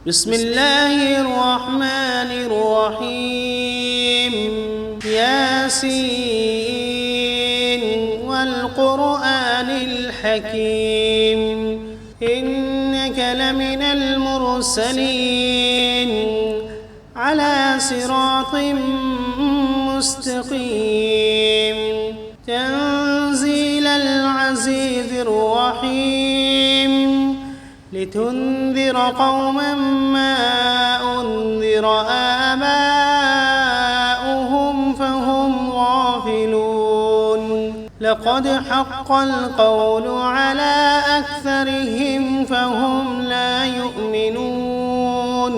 بسم الله الرحمن الرحيم ياسين والقرآن الحكيم إنك لمن المرسلين على صراط مستقيم تنزيل العزيز الرحيم لتنذر قوما ما أنذر آباؤهم فهم غافلون لقد حق القول على أكثرهم فهم لا يؤمنون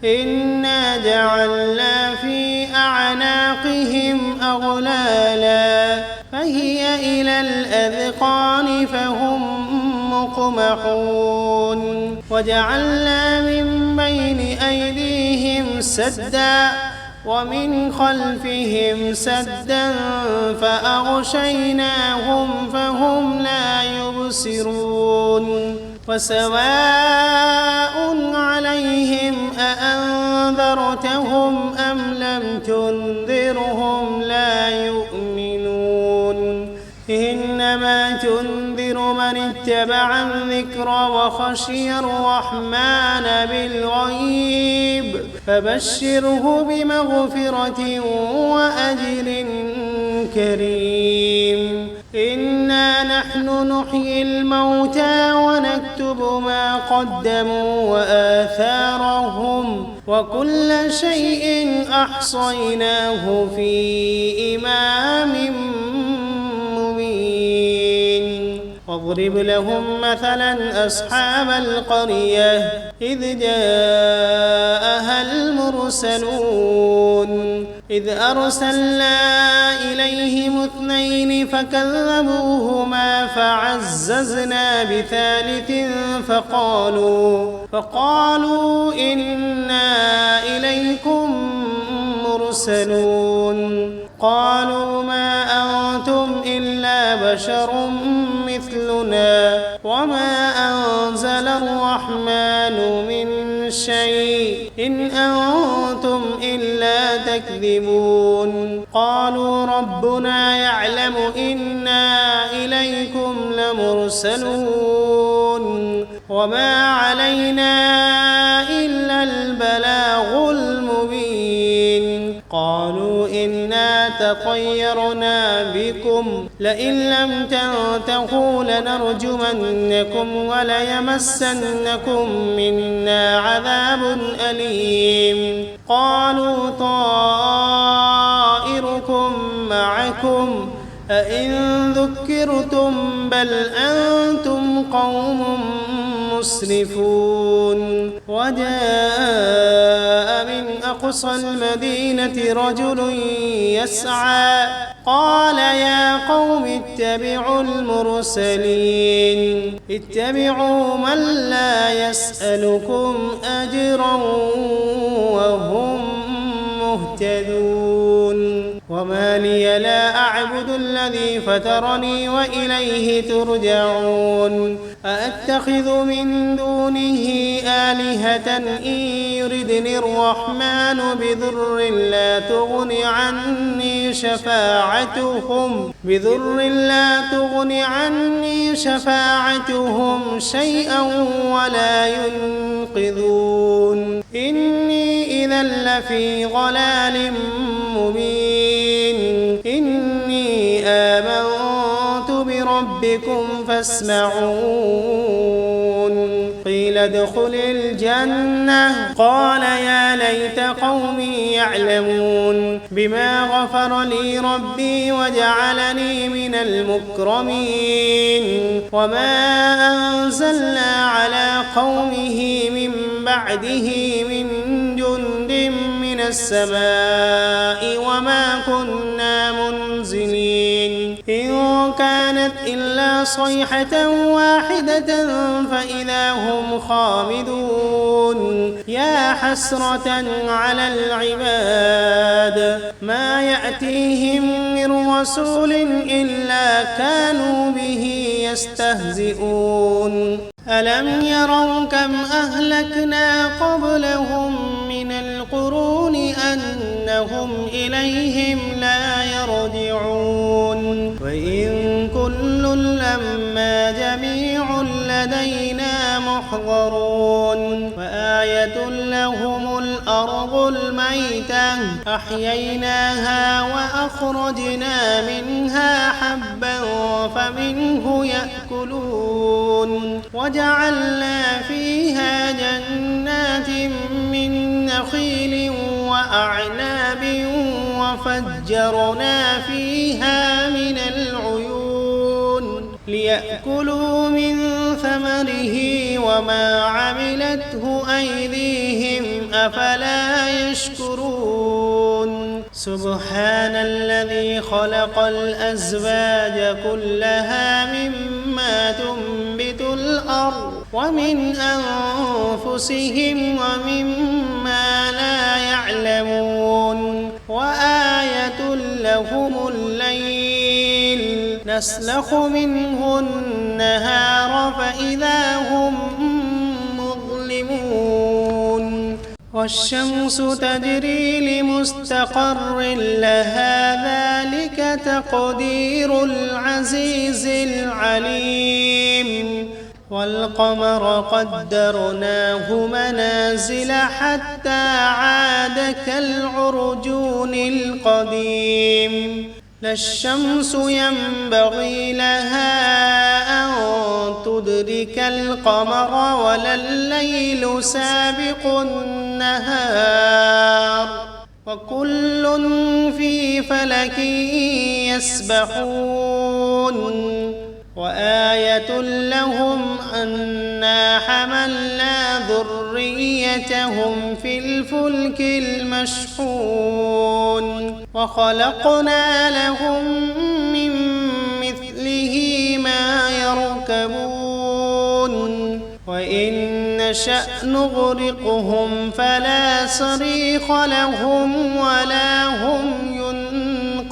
إنا جعلنا في أعناقهم أغلالا فهي إلى الأذقان فهم مقمحون وجعلنا من بين أيديهم سدا ومن خلفهم سدا فأغشيناهم فهم لا يبصرون وسواء عليهم أأنذرتهم أم لم تنذرهم لا يؤمنون إنما تنذر من اتبع الذكر وخشي الرحمن بالغيب فبشره بمغفرة وأجر كريم إنا نحن نحيي الموتى ونكتب ما قدموا وآثارهم وكل شيء أحصيناه في إمام واضرب لهم مثلا أصحاب القرية إذ جاءها المرسلون إذ أرسلنا إليهم 2 فكذبوهما فعززنا بثالث فقالوا إنا إليكم مرسلون قالوا ما أنتم إلا بشر مثلنا وما أنزل الرحمن من شيء إن أنتم إلا تكذبون قالوا ربنا يعلم إنا إليكم لمرسلون وما علينا إلا البلاغ المبين قالوا إنا تطيرنا بكم لئن لم تنتهوا لنرجمنكم وليمسنكم منا عذاب أليم قالوا طائركم معكم أئن ذكرتم بل أنتم قوم مسرفون وجاء من أقصى المدينة رجل يسعى قال يا قوم اتبعوا المرسلين اتبعوا من لا يسألكم أجرا وهم مهتدون وما لي لا أعبد الذي فطرني وإليه ترجعون أأتخذ من دونه آلهة إن يردني الرحمن بضر لا تغن عني شفاعتهم شيئا ولا ينقذون إني إذا لفي ضلال مبين إني آمنت بربكم فاسمعون قيل ادخل الجنة قال يا ليت قومي يعلمون بما غفر لي ربي وجعلني من المكرمين وما أنزلنا على قومه من بعده من جند من السماء وما كنا منزلين إن كانت إلا صيحة واحدة فإذا هم خامدون يا حسرة على العباد ما يأتيهم من رسول إلا كانوا به يستهزئون ألم يروا كم أهلكنا قبلهم من القرون أنهم إليهم لا يرجعون وإن كل لما جميع لدينا محضرون وآية لهم الأرض الميتة أحييناها وأخرجنا منها حبا فمنه يأكلون وجعلنا فيها جنات من نخيل وأعناب وفجرنا فيها من العيون ليأكلوا من ثمره وما عملته أيديهم أفلا يشكرون سبحان الذي خلق الأزواج كلها مما تنبت الأرض ومن أنفسهم ومما لا يعلمون وآية لهم الليل نسلخ منه النهار فإذا هم مظلمون والشمس تجري لمستقر لها ذلك تقدير العزيز العليم والقمر قدرناه منازل حتى عاد كالعرجون القديم لا الشمس ينبغي لها أن تدرك القمر ولا الليل سابق النهار وكل في فلك يسبحون وآية لهم أنا حملنا ذريتهم في الفلك المشحون وخلقنا لهم من مثله ما يركبون وإن نشأ نغرقهم فلا صريخ لهم ولا هم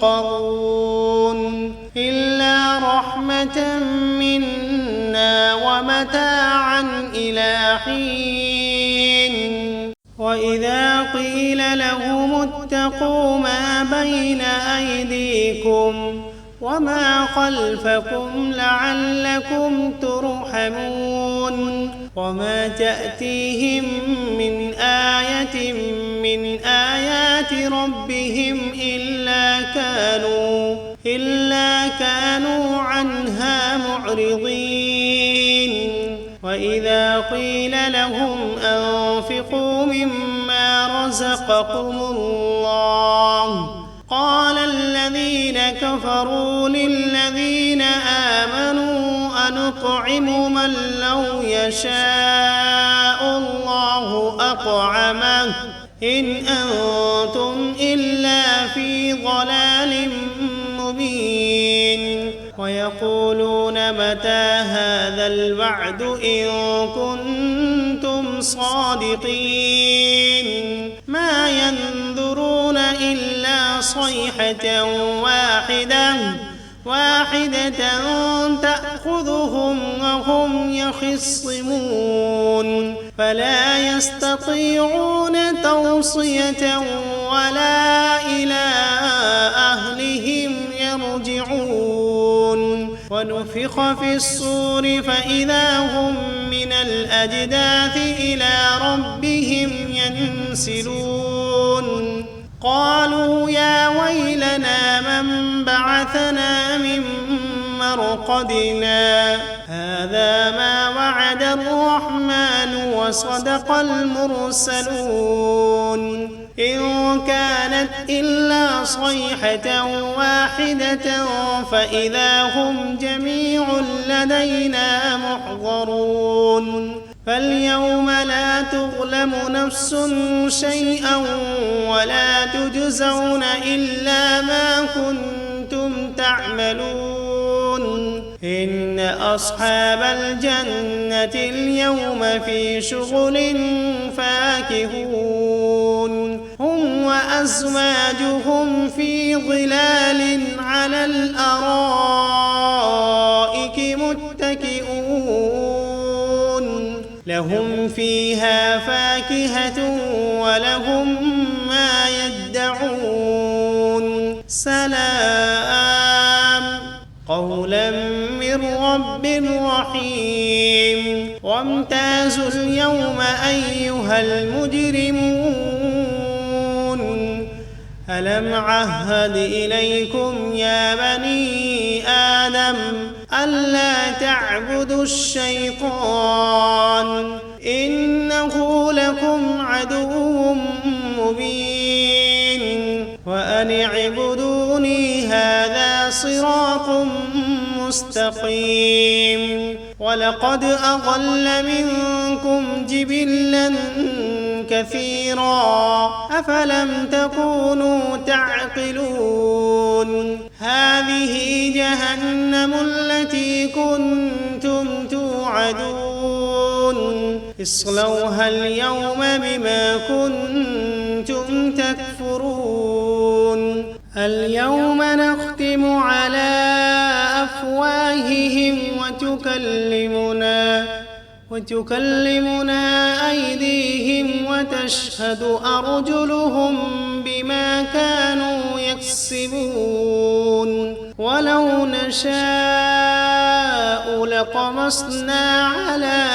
ينقذون إلا رحمة منا ومتاعا إلى حين وإذا قيل لهم اتقوا ما بين أيديكم وما خلفكم لعلكم ترحمون وما تأتيهم من آية من آيات ربهم إلا كانوا عنها معرضين وإذا قيل لهم أنفقوا مما رزقكم الله قال الذين كفروا للذين آمنوا أنطعم من لو يشاء الله أطعمه إن أنتم إلا في ضلال مبين ويقولون متى هذا الوعد إن كنتم صادقين ما ينظرون إلا صيحة واحدة تأخذهم وهم يخصمون فلا يستطيعون توصية ولا إلى أهلهم يرجعون ونفخ في الصور فإذا هم من الأجداث إلى ربهم ينسلون قالوا يا ويلنا من بعثنا من مرقدنا هذا ما وعد الرحمن وصدق المرسلون إن كانت إلا صيحة واحدة فإذا هم جميع لدينا محضرون فاليوم لا تظلم نفس شيئا ولا تجزون إلا ما كنتم تعملون إن أصحاب الجنة اليوم في شغل فاكهون هم وأزواجهم في ظلال على الأرائك متكئون فيها فاكهة ولهم ما يدعون سلام قولا من رب رحيم وامتازوا اليوم أيها المجرمون ألم عهد إليكم يا بني آدم ألا تعبدوا الشيطان إنه لكم عدو مبين وأن اعبدوني هذا صراط مستقيم ولقد أضل منكم جبلا كثيرا أفلم تكونوا تعقلون هذه جهنم التي كنتم توعدون اصلوها اليوم بما كنتم تكفرون اليوم نختم على أفواههم وتكلمنا أيديهم وتشهد أرجلهم بما كانوا يكسبون ولو نشاء لطمسنا على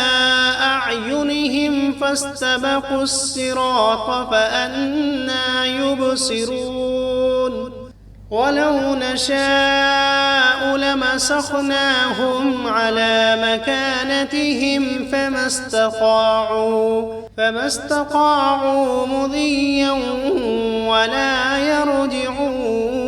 أعينهم فاستبقوا الصراط فأنى يبصرون ولو نشاء لمسخناهم على مكانتهم فما استطاعوا مضيا ولا يرجعون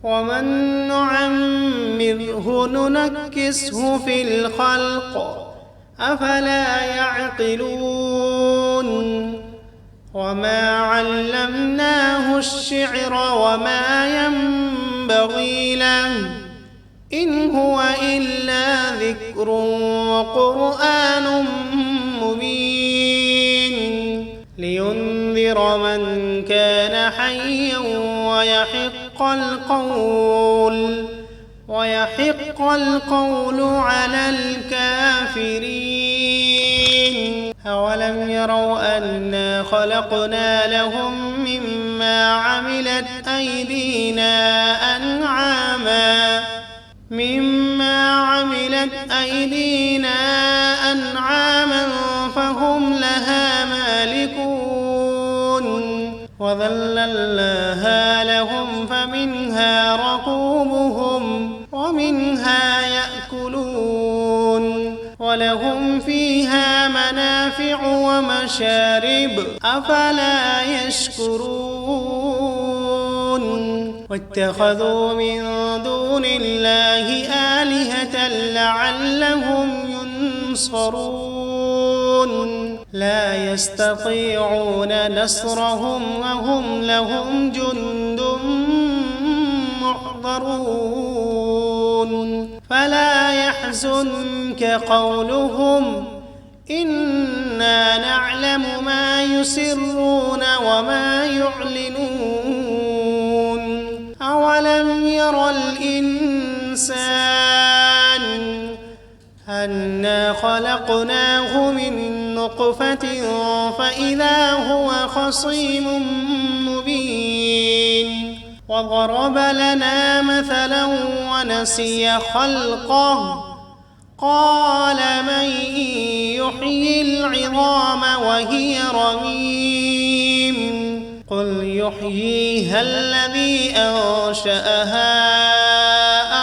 ومن نعمره ننكسه في الخلق أفلا يعقلون وما علمناه الشعر وما ينبغي له إن هو إلا ذكر وقرآن مبين لينذر من كان حيا ويحق القول على الكافرين أولم يروا أنا خلقنا لهم مما عملت أيدينا أنعاما فهم لها مالكون وذللناها لهم فمنها ركوبهم ومنها يأكلون ولهم فيها منافع ومشارب أفلا يشكرون واتخذوا من دون الله آلهة لعلهم ينصرون لا يستطيعون نصرهم وهم لهم جند محضرون فلا يحزنك قولهم إنا نعلم ما يسرون وما يعلنون أولم ير الإنسان أنا خلقناه من نطفة فإذا هو خصيم مبين وضرب لنا مثلا ونسي خلقه قال من يحيي العظام وهي رميم قل يحييها الذي أنشأها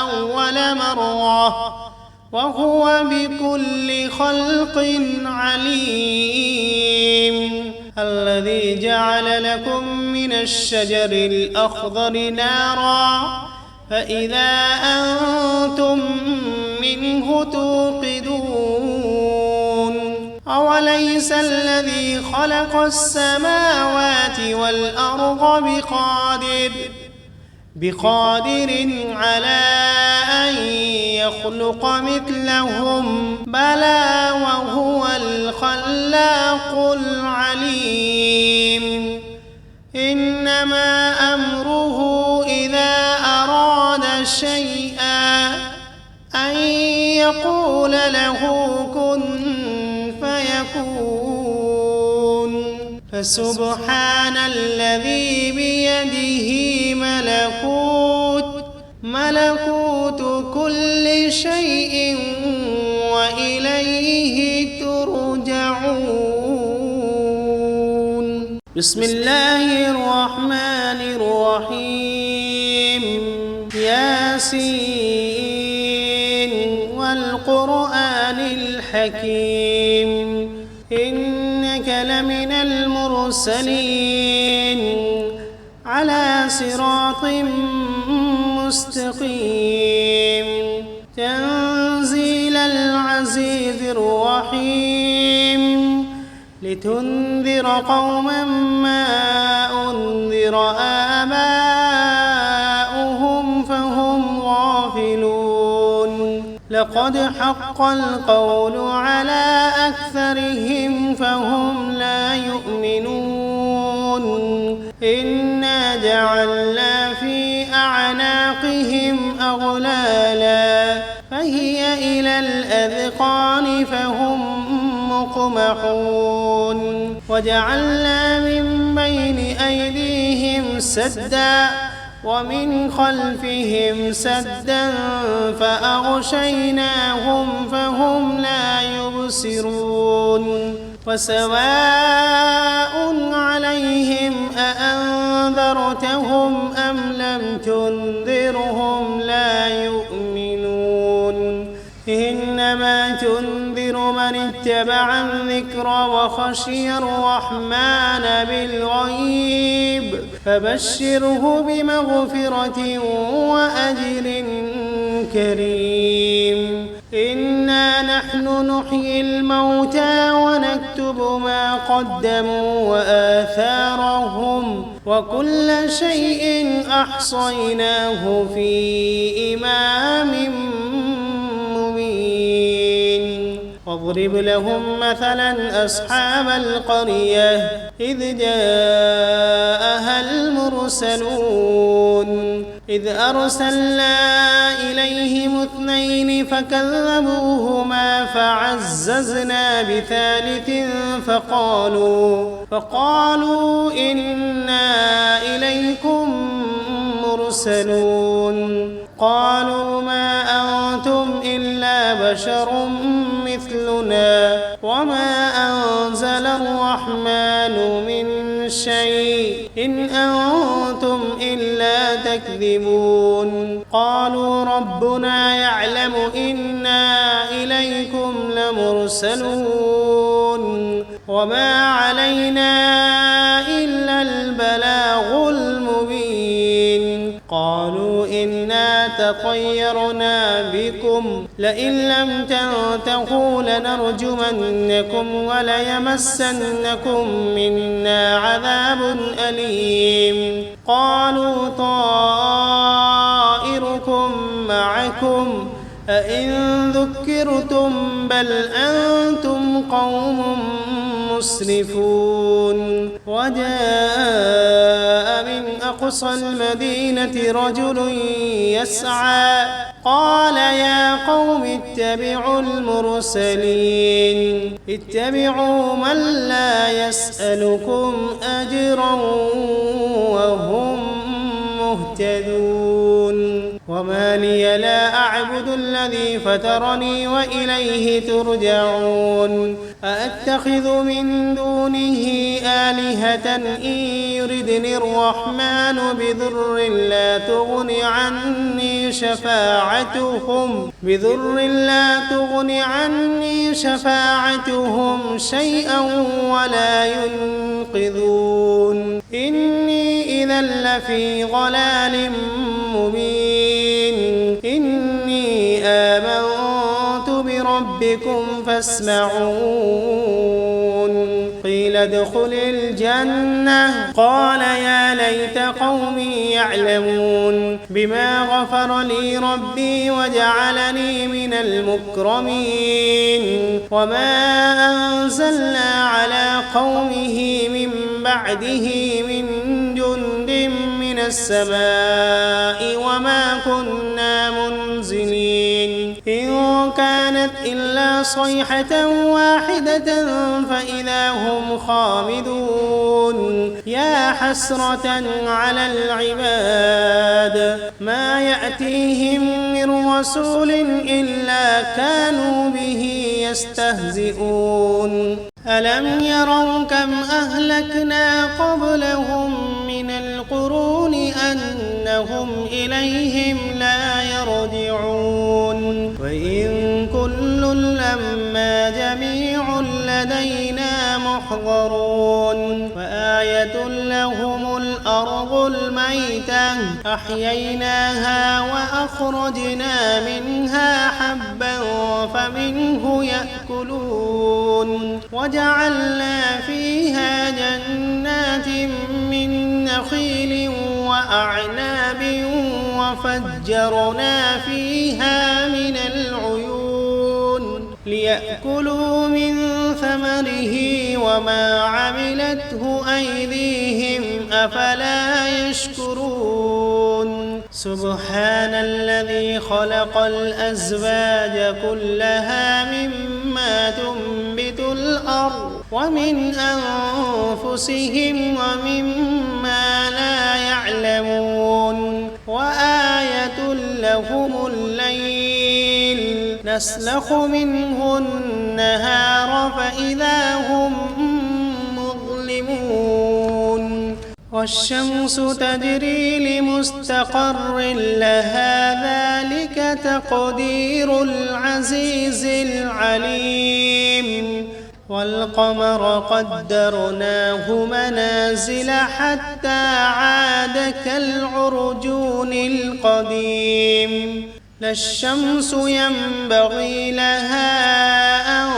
أول مرة وهو بكل خلق عليم الذي جعل لكم من الشجر الأخضر نارا فإذا أنتم منه توقدون أوليس الذي خلق السماوات والأرض بقادر على أن يخلق مثلهم بلى وهو الخلاق العليم إنما أمره إذا أراد شيئا أن يقول له كن فسبحان الذي بيده ملكوت كل شيء وإليه ترجعون. بسم الله الرحمن الرحيم. ياسين والقرآن الحكيم إنك لمن المرسلين على صراط مستقيم تنزيل العزيز الرحيم لتنذر قوما ما أنذر آباؤهم فهم غافلون لقد حق القول على أكثرهم فهم لا يؤمنون إنا جعلنا في أعناقهم أغلالا فهي إلى الأذقان فهم مقمحون وجعلنا من بين أيديهم سدا ومن خلفهم سدا فأغشيناهم فهم لا يبصرون وسواء عليهم أأنذرتهم أم لم تنذرهم لا يؤمنون إنما تنذر من اتبع الذكر وخشي الرحمن بالغيب فبشره بمغفرة وأجر كريم إنا نحن نحيي الموتى ونكتب ما قدموا وآثارهم وكل شيء أحصيناه في إمام مبين واضرب لهم مثلا أصحاب القرية إذ جاءها المرسلون إذ أرسلنا إليهم 2 فكذبوهما فعززنا بثالث فقالوا إنا إليكم مرسلون قالوا ما أنتم إلا بشر مثلنا وما أنزل الرحمن من شيء إن أنتم إلا تكذبون قالوا ربنا يعلم إنا إليكم لمرسلون وما علينا إلا البلاغ المبين قالوا إنا تطيرنا بكم لئن لم تنتهوا لنرجمنكم وليمسنكم منا عذاب أليم قالوا طائركم معكم أئن ذكرتم بل أنتم قوم مسرفون وجاء من أقصى المدينة رجل يسعى قال يا قوم اتبعوا المرسلين اتبعوا من لا يسألكم أجرا وهم مهتدون وما لي لا أعبد الذي فطرني وإليه ترجعون أأتخذ من دونه آلهة إن يردني الرحمن بضر لا تغن عني شفاعتهم شيئا ولا ينقذون إني إذا لفي ضلال مبين إني آمنت بربكم فاسمعون قيل ادخل الجنة قال يا ليت قومي يعلمون بما غفر لي ربي وجعلني من المكرمين وما أنزلنا على قومه من بعده من جند من السماء وما كنا منزلين إن كانت إلا صيحة واحدة فإذا هم خامدون يا حسرة على العباد ما يأتيهم من رسول إلا كانوا به يستهزئون ألم يروا كم أهلكنا قبلهم من القرون أنهم إليهم لا يرجعون وإن كل لما جميع لدينا محضرون وآية لهم الأرض الميتة أحييناها وأخرجنا منها حبا فمنه يأكلون وجعلنا فيها جنات من نخيل وأعناب وفجرنا فيها من العيون ليأكلوا من ثمره وما عملته أيديهم أفلا يشكرون سبحان الذي خلق الأزواج كلها مما تنبت الأرض ومن أنفسهم ومما لا يعلمون وآية لهم الليل نسلخ منه النهار فإذا هم مظلمون والشمس تجري لمستقر لها ذلك تقدير العزيز العليم والقمر قدرناه منازل حتى عاد كالعرجون القديم لا الشمس ينبغي لها أن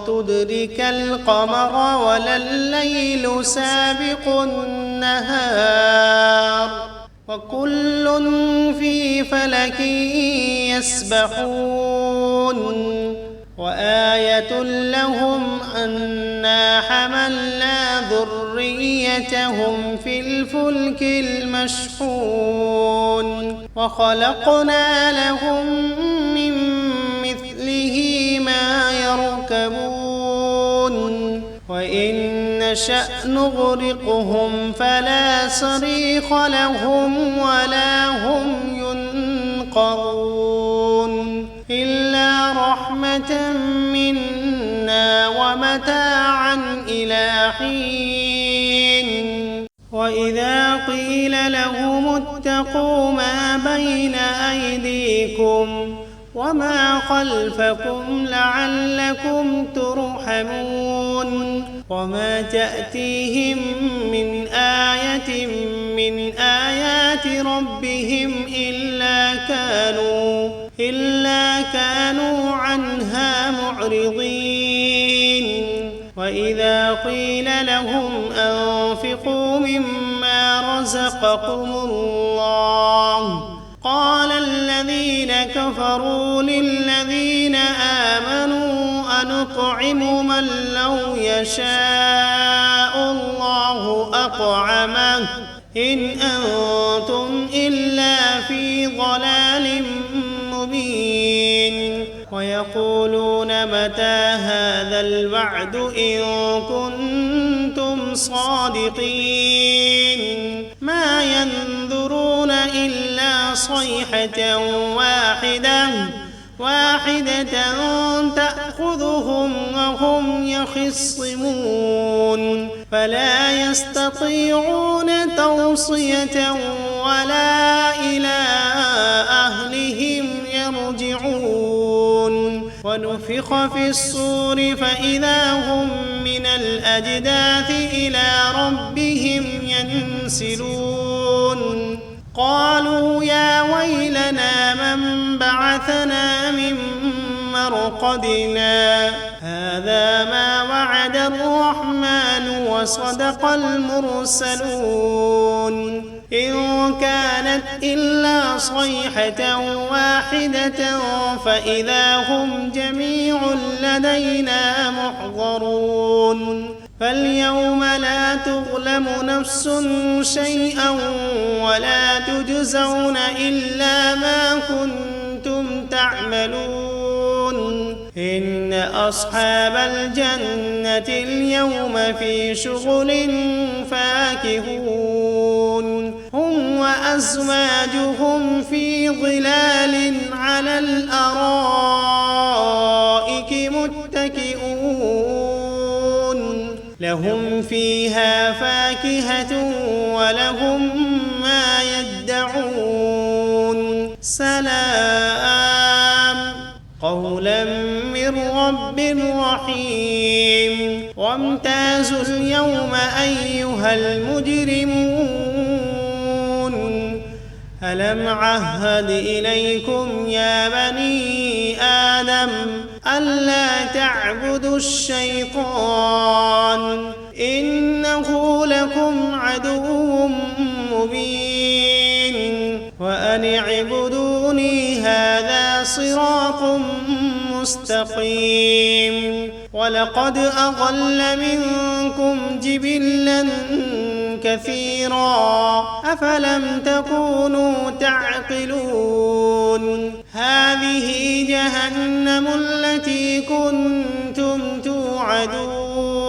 تدرك القمر ولا الليل سابق النهار وكل في فلك يسبحون وآية لهم أنا حملنا ذريتهم في الفلك المشحون وخلقنا لهم من مثله ما يركبون وإن نشأ نغرقهم فلا صريخ لهم ولا هم ينقذون إلا رحمة منا ومتاعا إلى حين وإذا قيل لهم اتقوا ما بين أيديكم وما خلفكم لعلكم ترحمون وما تأتيهم من آية من آيات ربهم إلا كانوا عنها معرضين وإذا قيل لهم أنفقوا مما رزقكم الله قال الذين كفروا للذين آمنوا أنطعم من لو يشاء الله أطعمه إن أنتم إلا في ضلال مبين ويقولون متى هذا الوعد إن كنتم صادقين ما ينظرون إلا صيحة واحدة تأخذهم وهم يخصمون فلا يستطيعون توصية ولا إلى أهلهم يرجعون ونفخ في الصور فإذا هم من الأجداث إلى ربهم ينسلون قالوا يا ويلنا من بعثنا من مرقدنا هذا ما وعد الرحمن وصدق المرسلون إن كانت إلا صيحة واحدة فإذا هم جميع لدينا محضرون فاليوم لا تظلم نفس شيئا ولا تجزون إلا ما كنتم تعملون إن أصحاب الجنة اليوم في شغل فاكهون هم وأزواجهم في ظلال على الأرائك متكئون لهم فيها فاكهة ولهم ما يدعون سلام قولا من رب رحيم وامتازوا اليوم أيها المجرمون ألم عهد إليكم يا بني آدم ألا تعبدوا الشيطان إنه لكم عدو مبين وأن اعبدوني هذا صراط مستقيم ولقد أضل منكم جبلا كثيرا أفلم تكونوا تعقلون هذه جهنم التي كنتم توعدون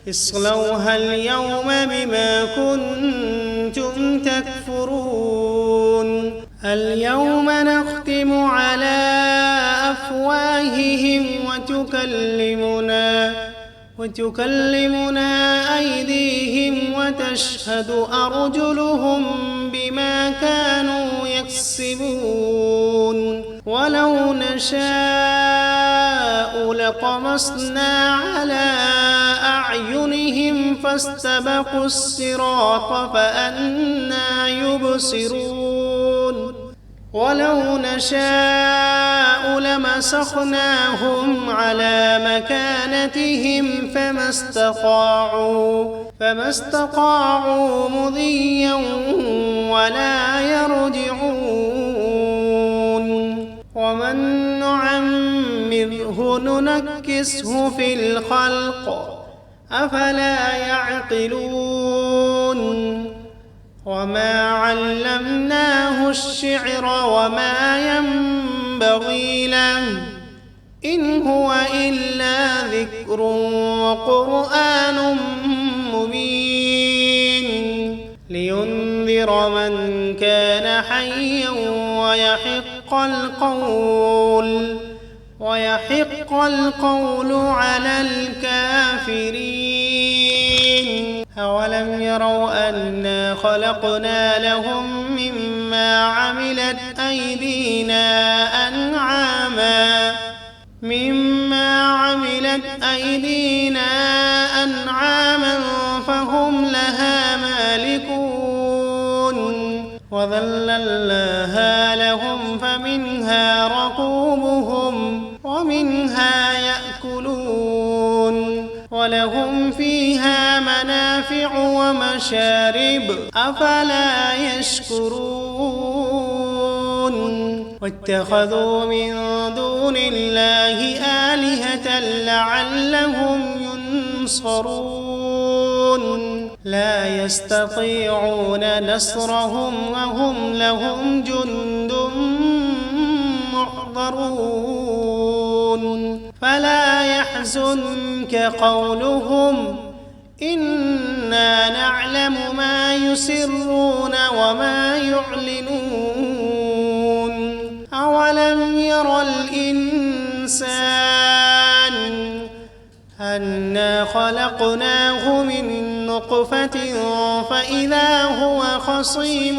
اصلوها اليوم بما كنتم تكفرون اليوم نختم على أفواههم وتكلمنا أيديهم وتشهد أرجلهم بما كانوا يكسبون ولو نشاء لطمسنا على أعينهم فاستبقوا الصراط فأنى يبصرون ولو نشاء لمسخناهم على مكانتهم فما استطاعوا مضيا ولا يرجعون ومن نعمره ننكسه في الخلق أفلا يعقلون وما علمناه الشعر وما ينبغي له إن هو إلا ذكر وقرآن مبين لينذر من كان حيا ويحق القول على الكافرين أولم يروا أنا خلقنا لهم مما عملت أيدينا أنعاما فهم لها مالكون وذللناها لهم فمنها ركوبهم ومنها يأكلون ولهم فيها منافع ومشارب أفلا يشكرون واتخذوا من دون الله آلهة لعلهم ينصرون لا يستطيعون نصرهم وهم لهم جند محضرون فلا يحزنك قولهم إنا نعلم ما يسرون وما يعلنون أولم ير الإنسان أنا خلقناه من نطفة فإذا هو خصيم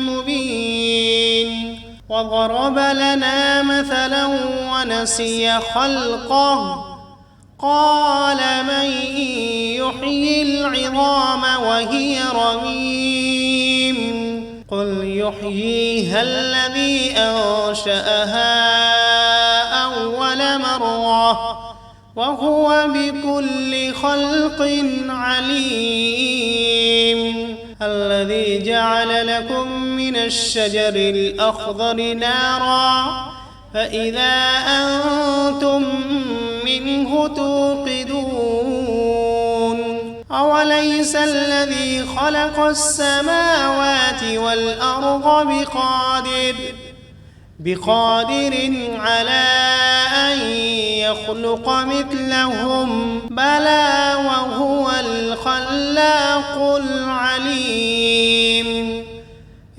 مبين وضرب لنا مثلا ونسي خلقه قال من يحيي العظام وهي رميم قل يحييها الذي أنشأها أول مرة وهو بكل خلق عليم الذي جعل لكم من الشجر الأخضر نارا فإذا أنتم منه توقدون أوليس الذي خلق السماوات والأرض بقادر على أن يخلق مثلهم بلى وهو الخلاق العليم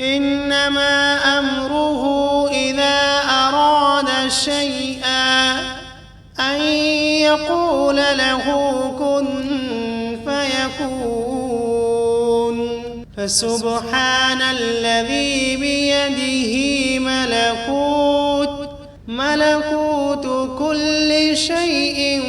إنما أمره إذا أراد شيئا أن يقول له كن فيكون فسبحان الذي بيده ملكوت كل شيء